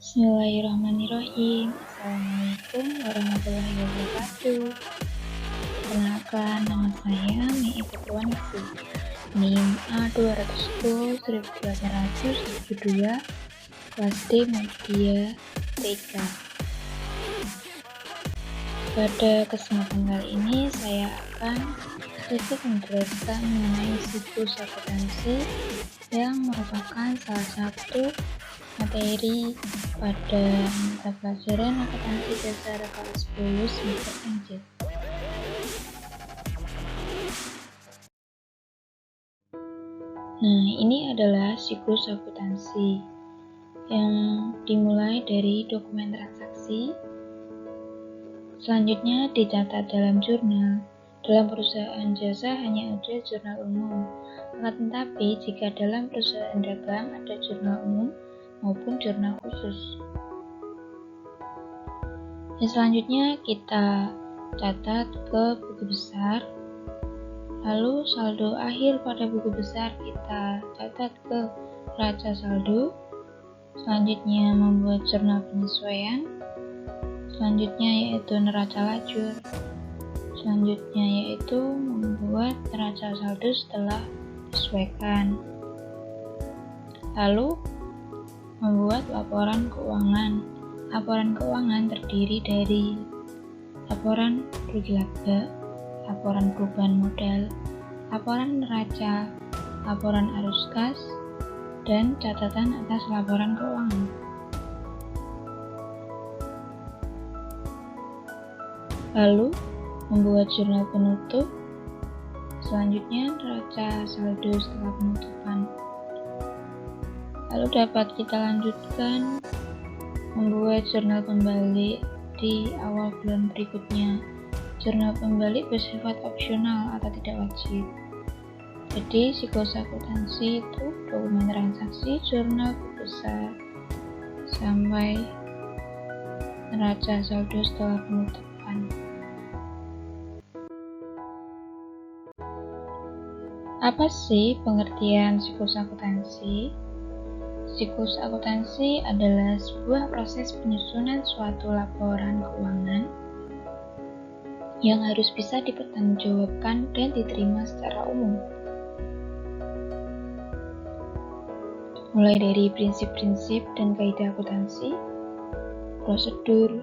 Bismillahirrahmanirrahim. Assalamualaikum warahmatullahi wabarakatuh. Perkenalkan, nama saya Mei Putuanisi, NIM A210-1872, kelas D Media TK. Pada kesempatan kali ini saya akan sedikit menjelaskan mengenai siklus akuntansi yang merupakan salah satu materi pada mata pelajaran akuntansi dasar kelas 10 semester lanjut. Nah, ini adalah siklus akuntansi yang dimulai dari dokumen transaksi, selanjutnya dicatat dalam jurnal. Dalam perusahaan jasa hanya ada jurnal umum, akan tetapi jika dalam perusahaan dagang ada jurnal umum maupun jurnal khusus. Selanjutnya kita catat ke buku besar, lalu saldo akhir pada buku besar kita catat ke neraca saldo. Selanjutnya membuat jurnal penyesuaian, selanjutnya yaitu neraca lajur, selanjutnya yaitu membuat neraca saldo setelah disesuaikan, lalu membuat laporan keuangan. Laporan keuangan terdiri dari laporan rugi laba, laporan perubahan modal, laporan neraca, laporan arus kas, dan catatan atas laporan keuangan. Lalu membuat jurnal penutup, selanjutnya neraca saldo setelah penutupan. Lalu dapat kita lanjutkan membuat jurnal pembalik di awal bulan berikutnya. Jurnal pembalik bersifat opsional atau tidak wajib. Jadi siklus akuntansi itu dokumen transaksi, jurnal besar, sampai neraca saldo setelah penutupan. Apa sih pengertian siklus akuntansi? Siklus akuntansi adalah sebuah proses penyusunan suatu laporan keuangan yang harus bisa dipertanggungjawabkan dan diterima secara umum. Mulai dari prinsip-prinsip dan kaidah akuntansi, prosedur,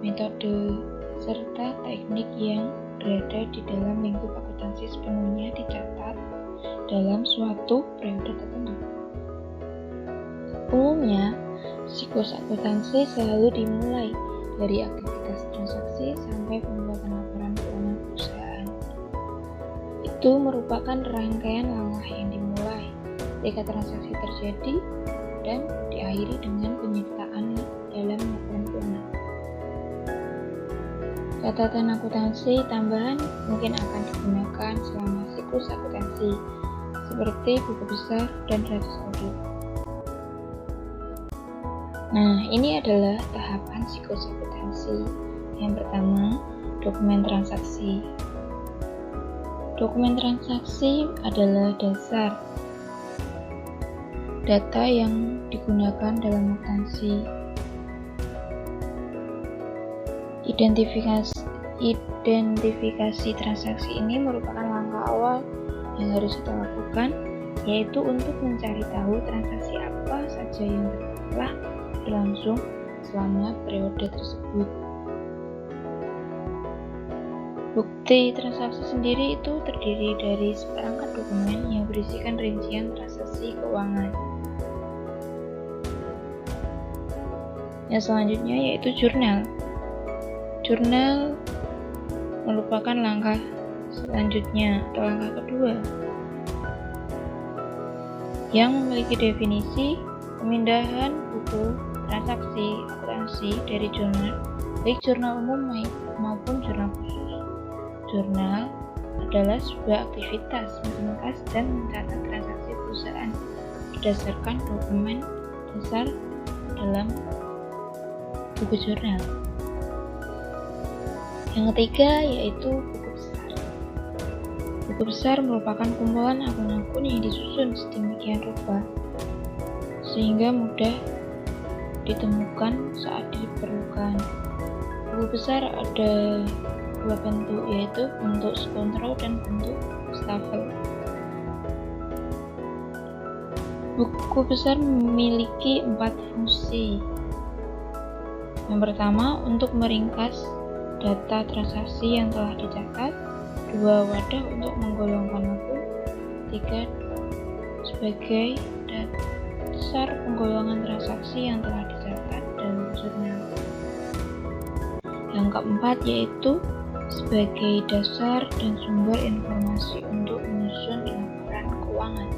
metode, serta teknik yang berada di dalam lingkup akuntansi sepenuhnya dicatat dalam suatu periode tertentu. Umumnya, siklus akuntansi selalu dimulai dari aktivitas transaksi sampai pembuatan laporan keuangan perusahaan. Itu merupakan rangkaian langkah yang dimulai ketika transaksi terjadi dan diakhiri dengan penyertaan dalam laporan keuangan. Catatan akuntansi tambahan mungkin akan digunakan selama siklus akuntansi, seperti buku besar dan neraca saldo. Nah, ini adalah tahapan siklus akuntansi. Yang pertama, dokumen transaksi. Dokumen transaksi adalah dasar data yang digunakan dalam akuntansi. Identifikasi transaksi ini merupakan langkah awal yang harus kita lakukan, yaitu untuk mencari tahu transaksi apa saja yang telah berlangsung selama periode tersebut. Bukti transaksi sendiri itu terdiri dari seperangkat dokumen yang berisikan rincian transaksi keuangan. Yang selanjutnya yaitu jurnal. Jurnal merupakan langkah selanjutnya atau langkah kedua yang memiliki definisi pemindahan buku transaksi akuntansi dari jurnal, baik jurnal umum maupun jurnal khusus. Jurnal adalah sebuah aktivitas meringkas dan mencatat transaksi perusahaan berdasarkan dokumen dasar dalam buku jurnal. Yang ketiga yaitu buku besar. Buku besar merupakan kumpulan akun-akun yang disusun sedemikian rupa sehingga mudah ditemukan saat diperlukan. Buku besar ada dua bentuk, yaitu bentuk scoundrel dan bentuk staffel. Buku besar memiliki 4 fungsi. Yang pertama, untuk meringkas data transaksi yang telah dicatat. 2. Wadah untuk menggolongkan akun. 3. Sebagai dasar penggolongan transaksi yang telah dicatat dalam jurnal. Yang keempat, yaitu sebagai dasar dan sumber informasi untuk menyusun laporan keuangan.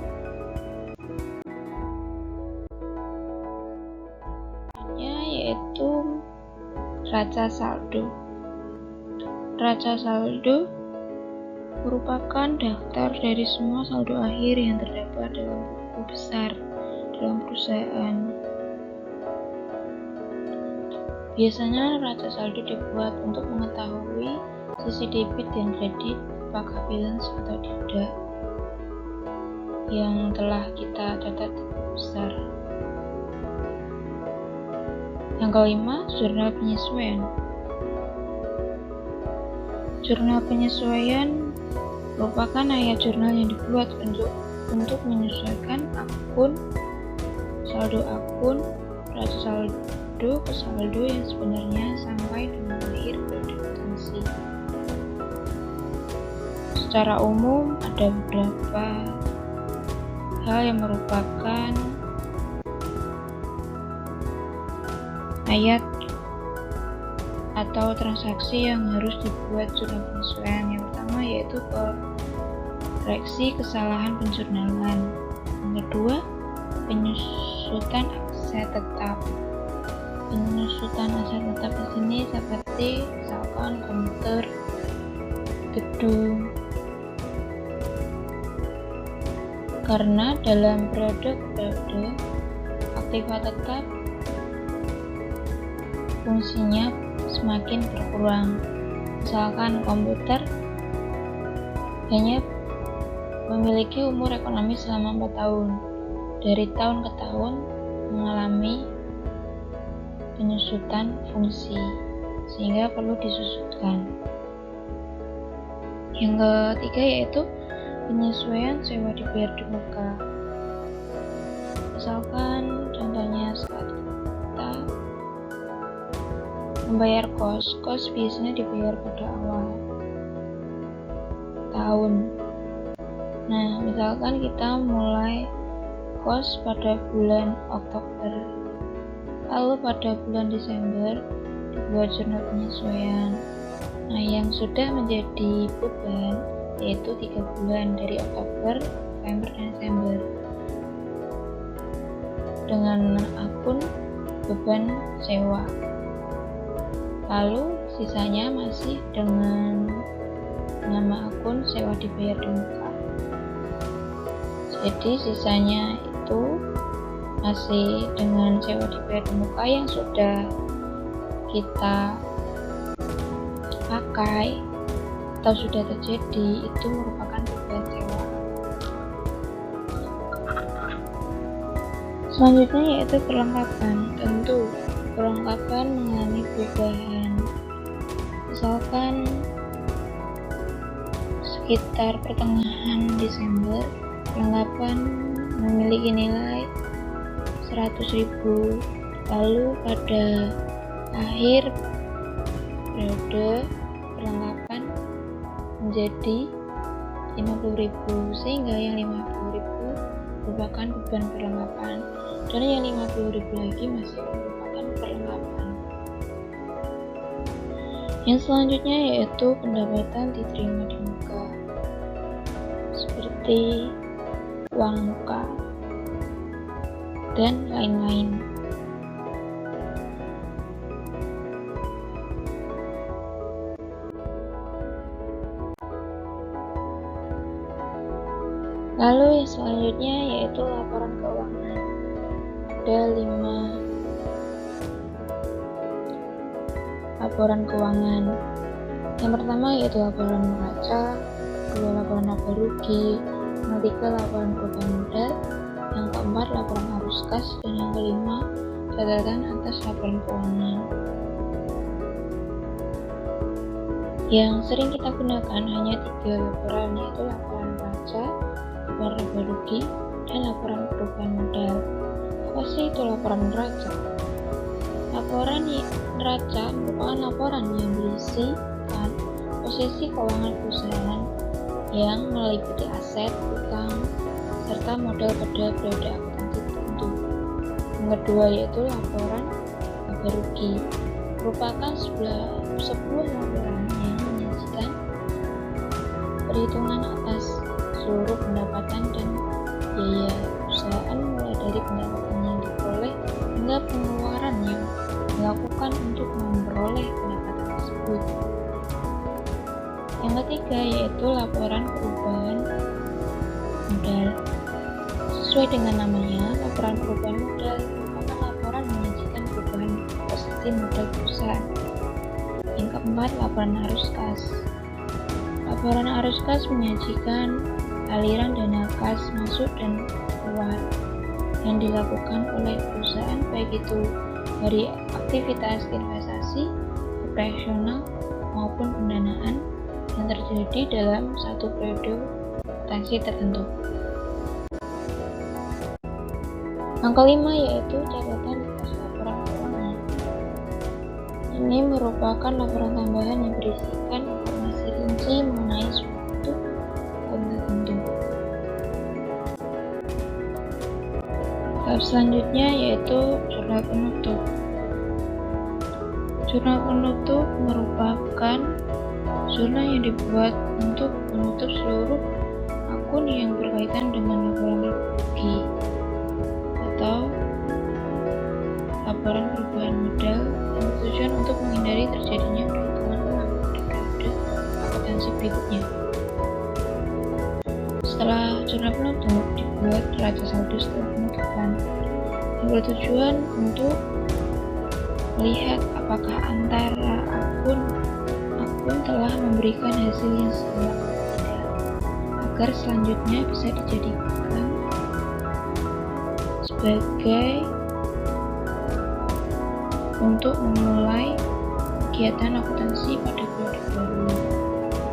Yaitu raca saldo. Raca saldo merupakan daftar dari semua saldo akhir yang terdapat dalam buku besar dalam perusahaan. Biasanya raca saldo dibuat untuk mengetahui sisi debit dan kredit apakah balance atau tidak yang telah kita catat di buku besar. Yang kelima, jurnal penyesuaian. Jurnal penyesuaian merupakan ayat jurnal yang dibuat untuk menyesuaikan saldo akun, raca saldo ke saldo yang sebenarnya sampai dengan akhir akuntansi. Secara umum ada beberapa hal yang merupakan ayat atau transaksi yang harus dibuat jurnal penyesuaian. Yang pertama yaitu koreksi kesalahan penjurnalan. Yang kedua, penyusutan aset tetap. Penyusutan aset tetap di sini seperti misalkan komputer, gedung. Karena dalam periode aktiva tetap fungsinya semakin berkurang. Misalkan komputer hanya memiliki umur ekonomi selama 4 tahun. Dari tahun ke tahun mengalami penyusutan fungsi, sehingga perlu disusutkan. Yang ketiga yaitu penyesuaian sewa dibayar di muka. Misalkan contohnya saat kita membayar kos biasanya dibayar pada awal tahun. Nah, misalkan kita mulai kos pada bulan Oktober, lalu pada bulan Desember dibuat jurnal penyesuaian. Nah, yang sudah menjadi beban yaitu 3 bulan dari Oktober, November, dan Desember dengan akun beban sewa. Lalu sisanya masih dengan nama akun sewa dibayar di muka. Jadi sisanya itu masih dengan sewa dibayar di muka yang sudah kita pakai atau sudah terjadi, itu merupakan beban sewa. Selanjutnya yaitu perlengkapan. Tentu perlengkapan mengalami perubahan. Misalkan sekitar pertengahan Desember, perlengkapan memiliki nilai 100.000, lalu pada akhir periode perlengkapan menjadi 50.000, sehingga yang 50.000 merupakan beban perlengkapan dan yang 50.000 lagi masih merupakan perlengkapan. Yang selanjutnya yaitu pendapatan diterima di muka, seperti uang muka dan lain-lain. Lalu yang selanjutnya yaitu laporan keuangan. Ada 5 laporan keuangan. Yang pertama yaitu laporan neraca, kedua laporan laba rugi, yang ketiga laporan perubahan modal, yang keempat laporan arus kas, dan yang kelima catatan atas laporan keuangan. Yang sering kita gunakan hanya 3 laporan, yaitu laporan neraca, laporan laba rugi, dan laporan perubahan modal. Apa sih itu laporan neraca? Laporan neraca merupakan laporan yang berisikan posisi keuangan perusahaan yang meliputi aset, utang, serta modal pada periode akuntansi tertentu. Yang kedua yaitu laporan laba rugi, merupakan sebuah laporan yang menyajikan perhitungan atas seluruh pendapatan dan biaya perusahaan mulai dari pendapatan yang diperoleh hingga pengeluaran yang dilakukan untuk memperoleh pendapatan tersebut. Yang ketiga yaitu laporan perubahan modal. Sesuai dengan namanya, laporan perubahan modal merupakan laporan menyajikan perubahan posisi modal perusahaan. Yang keempat, laporan arus kas. Laporan arus kas menyajikan aliran dana kas masuk dan keluar yang dilakukan oleh perusahaan, baik itu dari aktivitas investasi, operasional, maupun pendanaan yang terjadi dalam satu periode akuntansi tertentu. Yang kelima yaitu catatan atas laporan keuangan. Ini merupakan laporan tambahan yang berisikan informasi rinci mengenai suatu tahun tertentu. Tahap selanjutnya yaitu jurnal penutup. Jurnal penutup merupakan jurnal yang dibuat untuk menutup seluruh akun yang berkaitan dengan laporan laba rugi atau laporan perubahan modal yang bertujuan untuk menghindari terjadinya perhitungan ulang pada periode akuntansi berikutnya. Setelah jurnal penutup dibuat neraca saldo setelah penutupan yang bertujuan untuk melihat apakah antara akun telah memberikan hasil yang sesuai atau tidak, agar selanjutnya bisa dijadikan sebagai untuk memulai kegiatan akuntansi pada periode baru.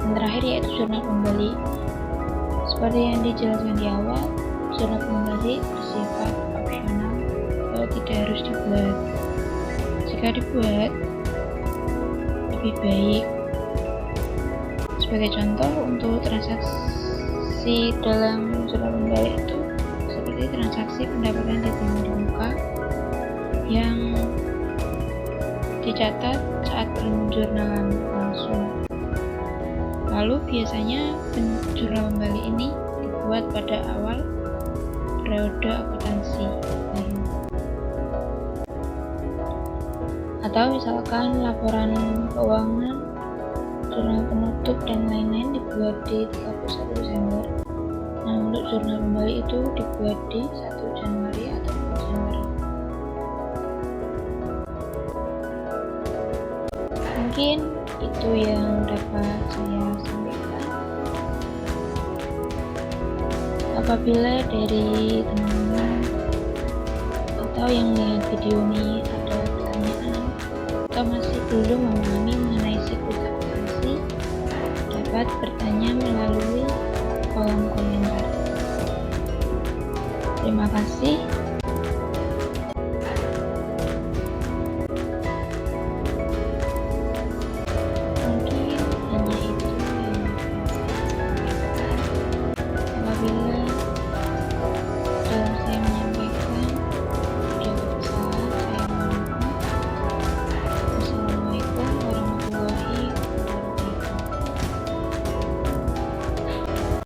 Yang terakhir yaitu jurnal kembali. Seperti yang dijelaskan di awal, jurnal kembali bersifat opsional atau tidak harus dibuat. Jika dibuat, lebih baik. Sebagai contoh, untuk transaksi dalam jurnal kembali itu seperti transaksi pendapatan diterima di muka yang dicatat saat penjurnalan langsung. Lalu biasanya jurnal kembali ini dibuat pada awal periode akuntansi baru. Atau misalkan laporan keuangan, jurnal penutup dan lain-lain dibuat di 31 Desember. Nah, untuk jurnal kembali itu dibuat di 1 Januari atau 2 Januari. Mungkin itu yang dapat saya sampaikan. Apabila dari teman-teman atau yang melihat video ini ada pertanyaan atau masih belum memahami mengenai siklus akuntansi, dapat bertanya melalui kolom komentar. Terima kasih.